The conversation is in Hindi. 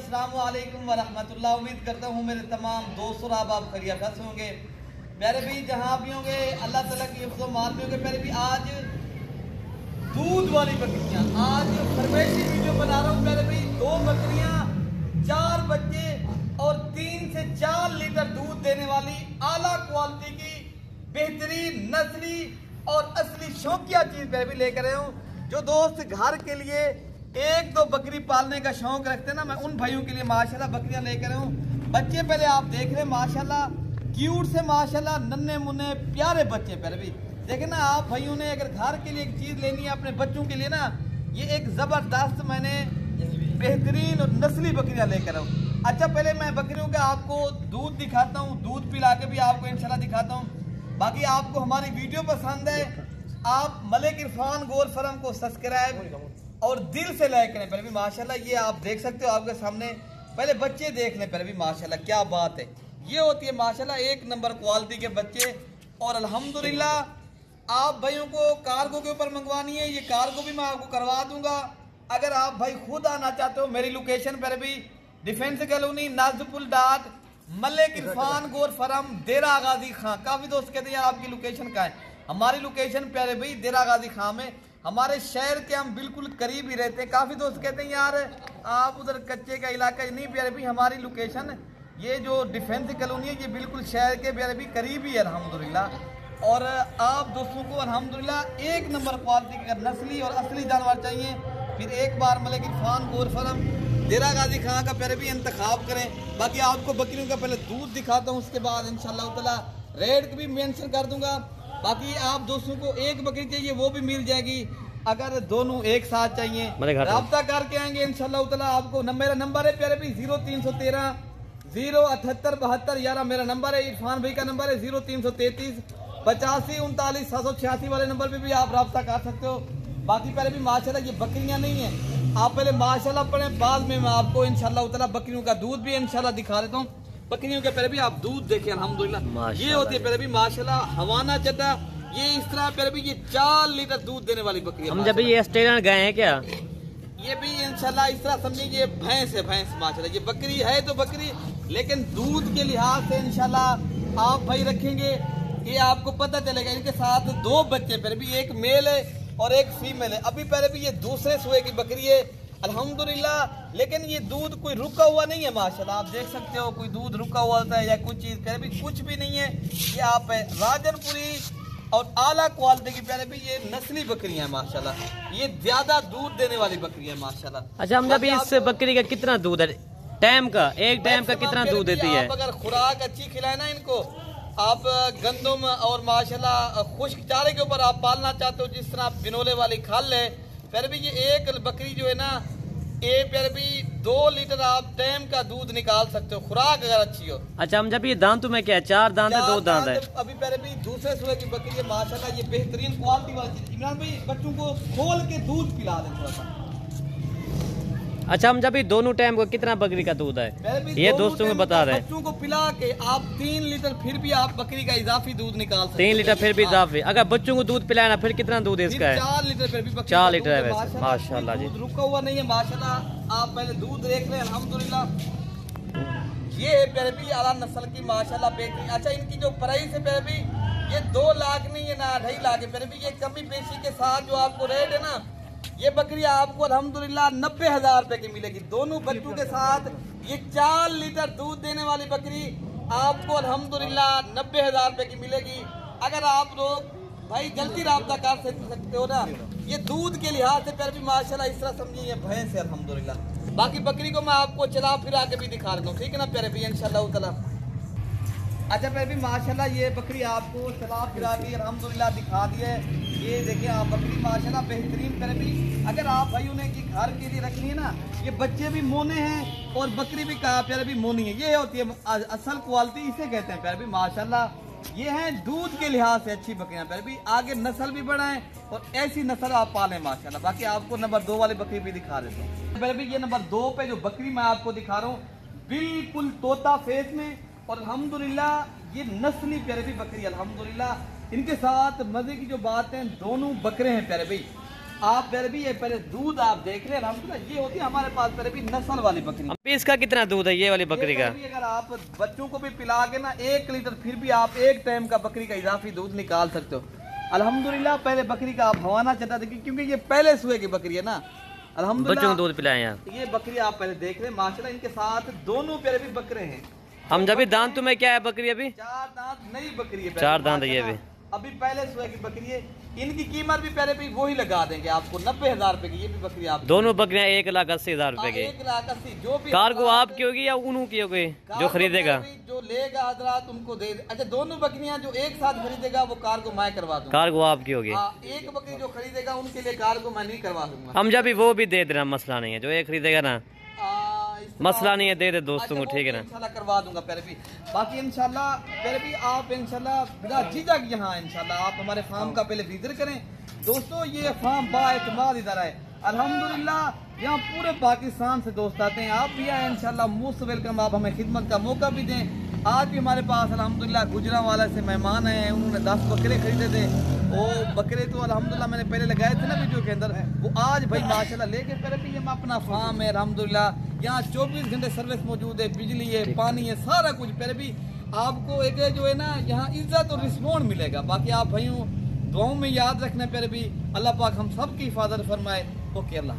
अस्सलाम वालेकुम वरहमतुल्लाह। उम्मीद करता हूँ मेरे तमाम दोस्त और आप खैरियत से होंगे। प्यारे भाई जहाँ भी होंगे अल्लाह ताला की हिफ्ज़ व मान में होंगे। प्यारे भाई आज दूध वाली बकरियाँ, आज फरमाइशी वीडियो बना रहा हूँ। प्यारे भाई 2 बकरियाँ, 4 बच्चे और 3 से 4 लीटर दूध देने वाली आला क्वालिटी की बेहतरीन नस्ली और असली शौकिया चीज प्यारे भाई लेकर आया हूँ। जो दोस्त घर के लिए 1-2 बकरी पालने का शौक रखते हैं ना, मैं उन भाइयों के लिए माशाल्लाह बकरियां लेकर आया हूँ। बच्चे पहले आप देख रहे हैं माशाल्लाह, क्यूट से माशाल्लाह, नन्हे मुन्ने प्यारे बच्चे प्यारे भाई देखे ना। आप भाइयों ने अगर घर के लिए एक चीज लेनी है अपने बच्चों के लिए ना, ये एक जबरदस्त मैंने बेहतरीन और नस्ली बकरियां लेकर आऊँ। अच्छा पहले मैं बकरियों का आपको दूध दिखाता हूँ, दूध पिला के भी आपको इंशाल्लाह दिखाता हूँ। बाकी आपको हमारी वीडियो पसंद है, आप मलिक इरफान गोल फर्म को सब्सक्राइब और दिल से लाइक करें। पहले भी माशाल्लाह ये आप देख सकते हो आपके सामने, पहले बच्चे देख लें। पहले भी माशाल्लाह क्या बात है, ये होती है माशाल्लाह 1 नंबर क्वालिटी के बच्चे। और अल्हम्दुलिल्लाह आप भाइयों को कार्गो के ऊपर मंगवानी है, ये कार्गो भी मैं आपको करवा दूंगा। अगर आप भाई खुद आना चाहते हो, मेरी लोकेशन पहले भी डिफेंस कॉलोनी नाजपुल डाट मलिक इरफान गोल फर्म देरा गाजी खां। काफी दोस्त कहते हैं यार आपकी लोकेशन कहाँ है। हमारी लोकेशन प्यारे भाई देरा गाजी खां में, हमारे शहर के हम बिल्कुल करीब ही रहते हैं। काफी दोस्त कहते हैं यार आप उधर कच्चे का इलाका नहीं। प्यारे भाई हमारी लोकेशन ये जो डिफेंस कॉलोनी है ये बिल्कुल शहर के प्यारे भाई करीब ही है अल्हम्दुलिल्लाह। और आप दोस्तों को अल्हम्दुलिल्लाह 1 नंबर क्वालिटी का नस्ली और असली जानवर चाहिए, फिर एक बार मलिक इरफान गोल फर्म देरा गाजी खां का प्यारे भाई इंतखाब करें। बाकी आपको बकरियों का पहले दूध दिखाता हूँ, उसके बाद इंशाल्लाह ताला रेट भी मेंशन कर दूंगा। बाकी आप दोस्तों को 1 बकरी चाहिए वो भी मिल जाएगी। अगर दोनों एक साथ चाहिए राब्ता करके आएंगे इंशाल्लाह ताला। आपको मेरा नंबर है प्यारे भाई 0313 078 72 11 मेरा नंबर है। इरफान भाई का नंबर है 0333 85 39 786 वाले नंबर पे भी आप राब्ता कर सकते हो। बाकी पहले भी माशाल्लाह ये बकरियां नहीं है, आप पहले माशाल्लाह पढ़े, बाद में मैं आपको इंशाल्लाह ताला बकरियों का दूध भी इंशाल्लाह दिखा देता हूँ। बकरियों के पहले भी आप दूध देखें अल्हम्दुलिल्लाह, ये होती है पहले भी माशाल्लाह हवाना चटा। ये इस तरह पहले भी ये 4 लीटर दूध देने वाली बकरी है। हम जब ये ऑस्ट्रेलियन गए हैं क्या, ये भी इंशाल्लाह इस तरह समझिए ये भैंस है, भैंस माशाल्लाह। ये बकरी है तो बकरी, लेकिन दूध के लिहाज से इंशाल्लाह आप भाई रखेंगे ये आपको पता चलेगा। इनके साथ 2 बच्चे पहले भी, एक मेल है और एक फीमेल है। अभी पहले भी ये दूसरे सुए की बकरी है अल्हम्दुलिल्लाह, लेकिन ये दूध कोई रुका हुआ नहीं है माशाल्लाह। आप देख सकते हो कोई दूध रुका हुआ होता है या कुछ चीज, पहले भी कुछ भी नहीं है। ये आप राजनपुरी और आला क्वालिटी की प्यारे भी ये नस्ली बकरियां हैं माशाल्लाह, ये ज्यादा दूध देने वाली बकरियां हैं माशाल्लाह। अच्छा हम जब इस बकरी का कितना दूध है टाइम का, एक टाइम का कितना दूध देती है? आप अगर खुराक अच्छी खिलाए ना इनको, आप गंदम और माशाल्लाह खुश्क चारे के ऊपर आप पालना चाहते हो, जिस तरह आप बिनोले वाली खल है, फिर भी ये एक बकरी जो है ना, ये फिर भी 2 लीटर आप टाइम का दूध निकाल सकते हो, खुराक अगर अच्छी हो। अच्छा हम जब ये दांतों में क्या है, 4 दांत है, 2 दांत है? अभी पहले भी दूसरे सुबह की बकरी है माशाल्लाह, ये बेहतरीन क्वालिटी वाली चीज। इमरान भाई बच्चों को खोल के दूध पिला दें थोड़ा सा। अच्छा हम जब ये दोनों टाइम को कितना बकरी का दूध है ये दोस्तों को बता रहे हैं? बच्चों को पिला के आप 3 लीटर फिर भी आप बकरी का इजाफी दूध निकाल सकते 3 लीटर फिर भी इजाफी। अगर बच्चों को दूध पिलाना फिर कितना दूध है इसका? है 4 लीटर फिर भी 4 लीटर है वैसे माशाल्लाह जी। दूध रुका हुआ नहीं है माशाल्लाह। आप पहले दूध देख रहे हैं अल्हम्दुलिल्लाह, ये है पहले भी आला नस्ल की माशाल्लाह बेहतरीन। अच्छा इनकी जो प्राइस है पहले भी ये 2 लाख नहीं है ना 2.5 लाख है। पहले भी ये कमी पेशी के साथ जो आपको रेट है ना, ये बकरी आपको अल्हम्दुलिल्लाह 90,000 रुपए की मिलेगी दोनों बच्चों के साथ। ये 4 लीटर दूध देने वाली बकरी आपको अल्हम्दुलिल्लाह 90,000 रुपए की मिलेगी। अगर आप लोग भाई जल्दी राब्ता कर सकते हो ना, ये दूध के लिहाज से फिर भी माशाल्लाह इस तरह समझिए ये भैंस है अल्हम्दुलिल्लाह। बाकी बकरी को मैं आपको चला फिरा के भी दिखा देता हूँ, ठीक है ना प्यारे भी इंशाल्लाह ताला। अच्छा प्यारे भी माशाल्लाह ये बकरी आपको चला फिरा के अल्हम्दुलिल्लाह दिखा दी है। ये देखिए आप बकरी माशाल्लाह बेहतरीन प्यारे भी, अगर आप भाइयों ने कि घर के लिए रखनी है ना, ये बच्चे भी मोने हैं और बकरी भी प्यारे भी मोनी है। ये होती है असल क्वालिटी, इसे कहते हैं प्यारे भी माशाल्लाह। ये है दूध के लिहाज से अच्छी बकरियां प्यारे भी, आगे नस्ल भी बढ़ाएं और ऐसी नस्ल आप पालें माशाल्लाह। बाकी आपको नंबर 2 वाली बकरी भी दिखा देता हूँ प्यारे भी। ये नंबर 2 पे जो बकरी मैं आपको दिखा रहा हूँ बिल्कुल तोता फेस में, और अल्हम्दुलिल्लाह ये नस्ली प्यारे भी बकरी अल्हम्दुलिल्लाह। इनके साथ मजे की जो बात है, दोनों बकरे हैं प्यारे भाई, आप पहले भी ये पहले दूध आप देख रहे हैं अल्हम्दुलिल्लाह, ये होती है हमारे पास पहले भी नस्ल वाली बकरी। अभी इसका कितना दूध है ये वाली बकरी का? अगर आप बच्चों को भी पिला के ना 1 लीटर, फिर भी आप एक टाइम का बकरी का इजाफी दूध निकाल सकते हो अल्हम्दुलिल्लाह। पहले बकरी का आप हवाना चटा देखिए, क्योंकि ये पहले सुए की बकरी है ना अल्हम्दुलिल्लाह, बच्चों को दूध पिलाएं आप। ये बकरी आप पहले देख रहे हैं माशाल्लाह, इनके साथ दोनों प्यारे भी बकरे हैं। हम जब दांत में क्या है बकरी अभी? 4 दांत नई बकरी है, 4 दांत है ये भी अभी पहले सुबह की बकरी है। इनकी कीमत भी पहले भी वही लगा देंगे आपको 90,000 रुपए की। ये भी बकरी आप दोनों बकरियां 1,80,000 रुपए की। 1,80,000 जो भी कार्गो आपकी होगी या उन्हों की होगी जो खरीदेगा? जो लेगा हजरात उनको दे। अच्छा दोनों बकरियां जो एक साथ खरीदेगा वो कार्गो मैं करवा दूंगा। कार्गो आपकी होगी। एक बकरी जो खरीदेगा उनके लिए कार्गो मैं नहीं करवा दूंगा। हम जब भी वो भी दे देना, मसला नहीं है। जो एक खरीदेगा ना मसला नहीं है, दे दे दोस्तों को, ठीक है ना? इंशाल्लाह करवा दूंगा पहले भी। बाकी इंशाल्लाह पहले भी आप इंशाल्लाह बिना झिझक यहाँ इंशाल्लाह आप हमारे फार्म का पहले विजिट करें दोस्तों। ये फार्म बाएतमाद इदारा है अल्हम्दुलिल्लाह, यहाँ पूरे पाकिस्तान से दोस्त आते हैं। आप भी आए इंशाल्लाह, मोस्ट वेलकम। आप हमें खिदमत का मौका भी दें। आज भी हमारे पास अल्हम्दुलिल्लाह गुजरांवाला से मेहमान हैं, उन्होंने 10 बकरे खरीदे थे। वो बकरे तो अल्हम्दुलिल्लाह मैंने पहले लगाए थे ना वीडियो के अंदर, वो आज भाई माशाल्लाह लेके पहले भी ये अपना फार्म है अल्हम्दुलिल्लाह। यहाँ 24 घंटे सर्विस मौजूद है, बिजली है, पानी है, सारा कुछ। पहले भी आपको एक जो है ना यहाँ इज्जत और रिस्पॉन्ड मिलेगा। बाकी आप भाइयों दुआओं में याद रखना, पहले भी अल्लाह पाक हम सब की हिफाजत फरमाए। ओके, अल्लाह।